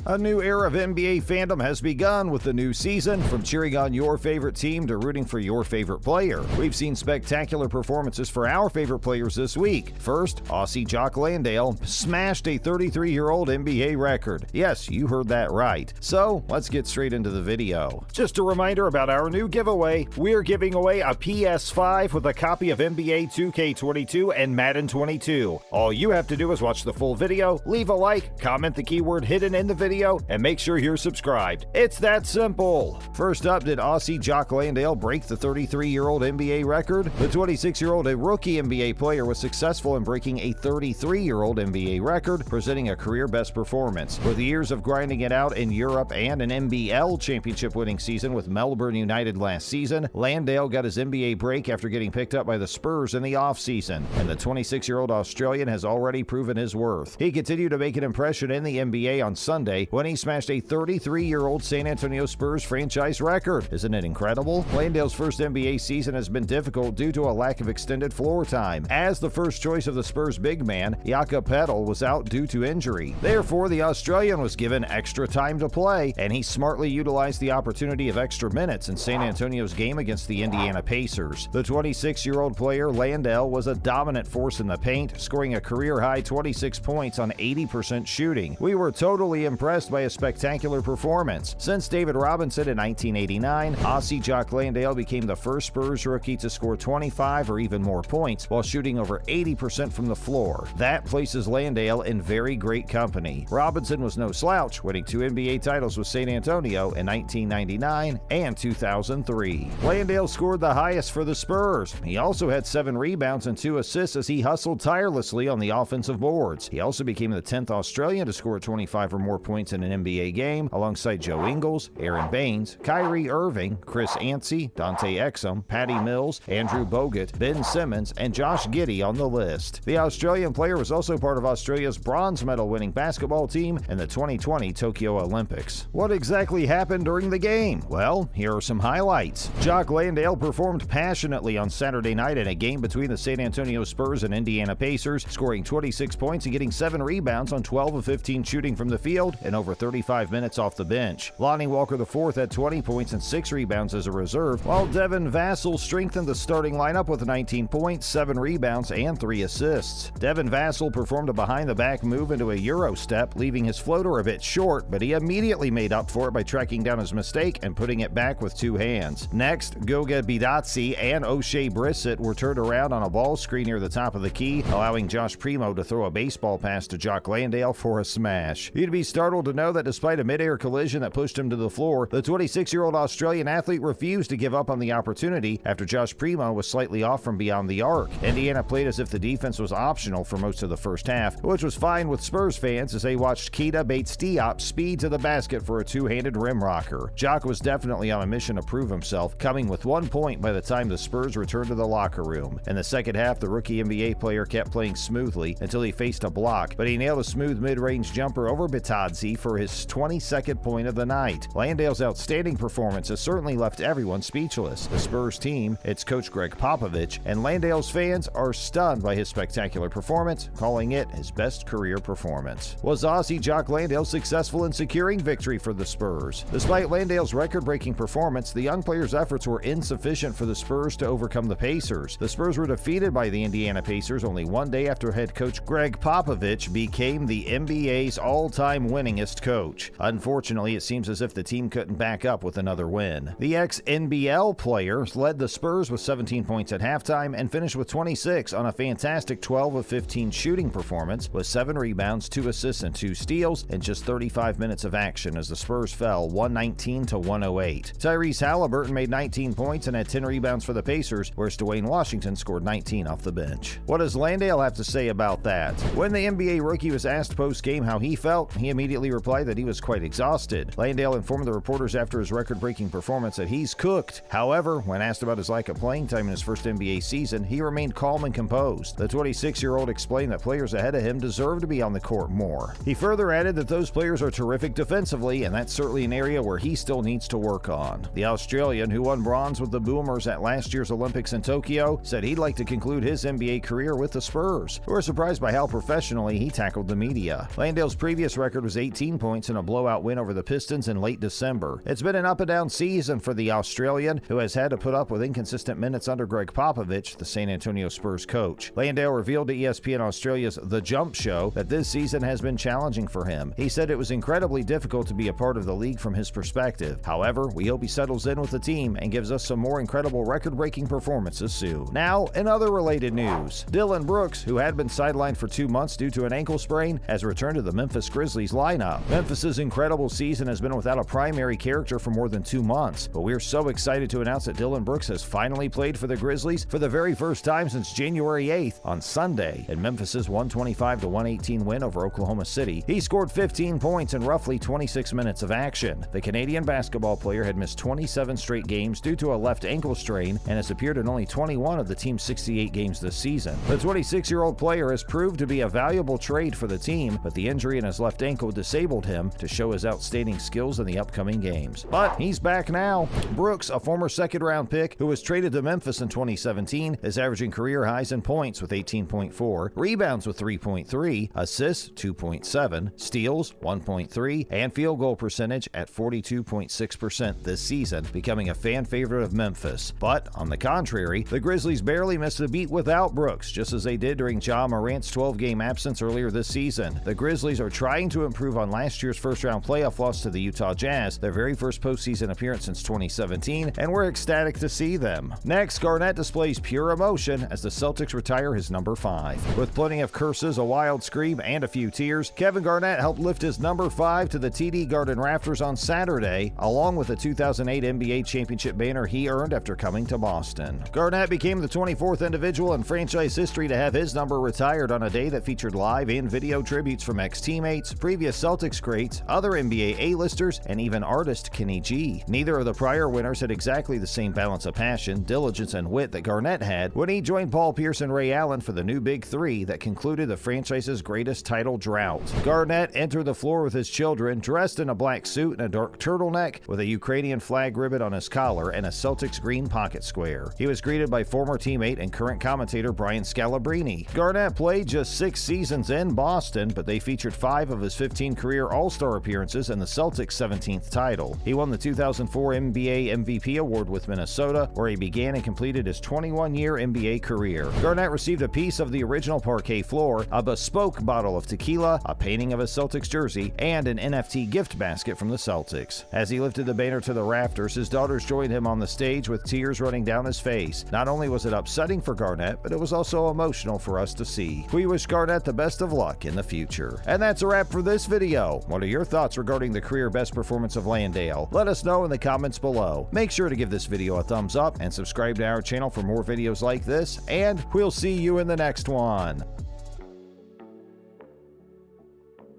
A new era of NBA fandom has begun with the new season, from cheering on your favorite team to rooting for your favorite player. We've seen spectacular performances for our favorite players this week. First, Aussie Jock Landale smashed a 33-year-old NBA record. Yes, you heard that right. So, let's get straight into the video. Just a reminder about our new giveaway. We're giving away a PS5 with a copy of NBA 2K22 and Madden 22. All you have to do is watch the full video, leave a like, comment the keyword hidden in the video, and make sure you're subscribed. It's that simple. First up, did Aussie Jock Landale break the 33-year-old NBA record? The 26-year-old rookie NBA player was successful in breaking a 33-year-old NBA record, presenting a career-best performance. With years of grinding it out in Europe and an NBL championship-winning season with Melbourne United last season, Landale got his NBA break after getting picked up by the Spurs in the offseason, and the 26-year-old Australian has already proven his worth. He continued to make an impression in the NBA on Sunday when he smashed a 33-year-old San Antonio Spurs franchise record. Isn't it incredible? Landale's first NBA season has been difficult due to a lack of extended floor time, as the first choice of the Spurs big man, Jakob Poetl, was out due to injury. Therefore, the Australian was given extra time to play, and he smartly utilized the opportunity of extra minutes in San Antonio's game against the Indiana Pacers. The 26-year-old player, Landale, was a dominant force in the paint, scoring a career-high 26 points on 80% shooting. We were totally impressed by a spectacular performance. Since David Robinson in 1989, Aussie Jock Landale became the first Spurs rookie to score 25 or even more points while shooting over 80% from the floor. That places Landale in very great company. Robinson was no slouch, winning 2 NBA titles with San Antonio in 1999 and 2003. Landale scored the highest for the Spurs. He also had 7 rebounds and 2 assists as he hustled tirelessly on the offensive boards. He also became the 10th Australian to score 25 or more points in an NBA game, alongside Joe Ingles, Aaron Baines, Kyrie Irving, Chris Anstey, Dante Exum, Patty Mills, Andrew Bogut, Ben Simmons, and Josh Giddey on the list. The Australian player was also part of Australia's bronze medal-winning basketball team in the 2020 Tokyo Olympics. What exactly happened during the game? Well, here are some highlights. Jock Landale performed passionately on Saturday night in a game between the San Antonio Spurs and Indiana Pacers, scoring 26 points and getting 7 rebounds on 12 of 15 shooting from the field and over 35 minutes off the bench. Lonnie Walker IV had 20 points and 6 rebounds as a reserve, while Devin Vassell strengthened the starting lineup with 19 points, 7 rebounds, and 3 assists. Devin Vassell performed a behind-the-back move into a Euro step, leaving his floater a bit short, but he immediately made up for it by tracking down his mistake and putting it back with 2 hands. Next, Goga Bitadze and O'Shea Brissett were turned around on a ball screen near the top of the key, allowing Josh Primo to throw a baseball pass to Jock Landale for a smash. You'd be startled to know that despite a mid-air collision that pushed him to the floor, the 26-year-old Australian athlete refused to give up on the opportunity after Josh Primo was slightly off from beyond the arc. Indiana played as if the defense was optional for most of the first half, which was fine with Spurs fans as they watched Keita Bates-Diop speed to the basket for a 2-handed rim rocker. Jock was definitely on a mission to prove himself, coming with 1 point by the time the Spurs returned to the locker room. In the second half, the rookie NBA player kept playing smoothly until he faced a block, but he nailed a smooth mid-range jumper over Bitadze for his 22nd point of the night. Landale's outstanding performance has certainly left everyone speechless. The Spurs team, its coach Greg Popovich, and Landale's fans are stunned by his spectacular performance, calling it his best career performance. Was Aussie Jock Landale successful in securing victory for the Spurs? Despite Landale's record-breaking performance, the young player's efforts were insufficient for the Spurs to overcome the Pacers. The Spurs were defeated by the Indiana Pacers only 1 day after head coach Greg Popovich became the NBA's all-time winningest coach. Unfortunately, it seems as if the team couldn't back up with another win. The ex-NBL player led the Spurs with 17 points at halftime and finished with 26 on a fantastic 12 of 15 shooting performance with 7 rebounds, 2 assists, and 2 steals in just 35 minutes of action as the Spurs fell 119 to 108. Tyrese Halliburton made 19 points and had 10 rebounds for the Pacers, whereas Dwayne Washington scored 19 off the bench. What does Landale have to say about that? When the NBA rookie was asked post-game how he felt, he immediately replied that he was quite exhausted. Landale informed the reporters after his record-breaking performance that he's cooked. However, when asked about his lack of playing time in his first NBA season, he remained calm and composed. The 26-year-old explained that players ahead of him deserve to be on the court more. He further added that those players are terrific defensively, and that's certainly an area where he still needs to work on. The Australian, who won bronze with the Boomers at last year's Olympics in Tokyo, said he'd like to conclude his NBA career with the Spurs, who were surprised by how professionally he tackled the media. Landale's previous record was 18 18 points in a blowout win over the Pistons in late December. It's been an up-and-down season for the Australian, who has had to put up with inconsistent minutes under Greg Popovich, the San Antonio Spurs coach. Landale revealed to ESPN Australia's The Jump Show that this season has been challenging for him. He said it was incredibly difficult to be a part of the league from his perspective. However, we hope he settles in with the team and gives us some more incredible record-breaking performances soon. Now, in other related news, Dillon Brooks, who had been sidelined for 2 months due to an ankle sprain, has returned to the Memphis Grizzlies lineup. Memphis's incredible season has been without a primary character for more than 2 months, but we're so excited to announce that Dillon Brooks has finally played for the Grizzlies for the very first time since January 8th on Sunday in Memphis's 125-118 win over Oklahoma City. He scored 15 points in roughly 26 minutes of action. The Canadian basketball player had missed 27 straight games due to a left ankle strain and has appeared in only 21 of the team's 68 games this season. The 26-year-old player has proved to be a valuable trade for the team, but the injury in his left ankle disabled him to show his outstanding skills in the upcoming games. But he's back now. Brooks, a former second-round pick who was traded to Memphis in 2017, is averaging career highs in points with 18.4, rebounds with 3.3, assists 2.7, steals 1.3, and field goal percentage at 42.6% this season, becoming a fan favorite of Memphis. But on the contrary, the Grizzlies barely missed a beat without Brooks, just as they did during Ja Morant's 12-game absence earlier this season. The Grizzlies are trying to improve on last year's first-round playoff loss to the Utah Jazz, their very first postseason appearance since 2017, and we're ecstatic to see them. Next, Garnett displays pure emotion as the Celtics retire his number 5. With plenty of curses, a wild scream, and a few tears, Kevin Garnett helped lift his number 5 to the TD Garden rafters on Saturday, along with the 2008 NBA championship banner he earned after coming to Boston. Garnett became the 24th individual in franchise history to have his number retired on a day that featured live and video tributes from ex-teammates, previous Celtics greats, other NBA A-listers, and even artist Kenny G. Neither of the prior winners had exactly the same balance of passion, diligence, and wit that Garnett had when he joined Paul Pierce and Ray Allen for the new Big Three that concluded the franchise's greatest title drought. Garnett entered the floor with his children, dressed in a black suit and a dark turtleneck, with a Ukrainian flag ribbon on his collar and a Celtics green pocket square. He was greeted by former teammate and current commentator Brian Scalabrine. Garnett played just 6 seasons in Boston, but they featured 5 of his 15 career All-Star appearances in the Celtics' 17th title. He won the 2004 NBA MVP award with Minnesota, where he began and completed his 21-year NBA career. Garnett received a piece of the original parquet floor, a bespoke bottle of tequila, a painting of his Celtics jersey, and an NFT gift basket from the Celtics. As he lifted the banner to the rafters, his daughters joined him on the stage with tears running down his face. Not only was it upsetting for Garnett, but it was also emotional for us to see. We wish Garnett the best of luck in the future. And that's a wrap for this video. What are your thoughts regarding the career best performance of Landale? Let us know in the comments below. Make sure to give this video a thumbs up and subscribe to our channel for more videos like this, and we'll see you in the next one.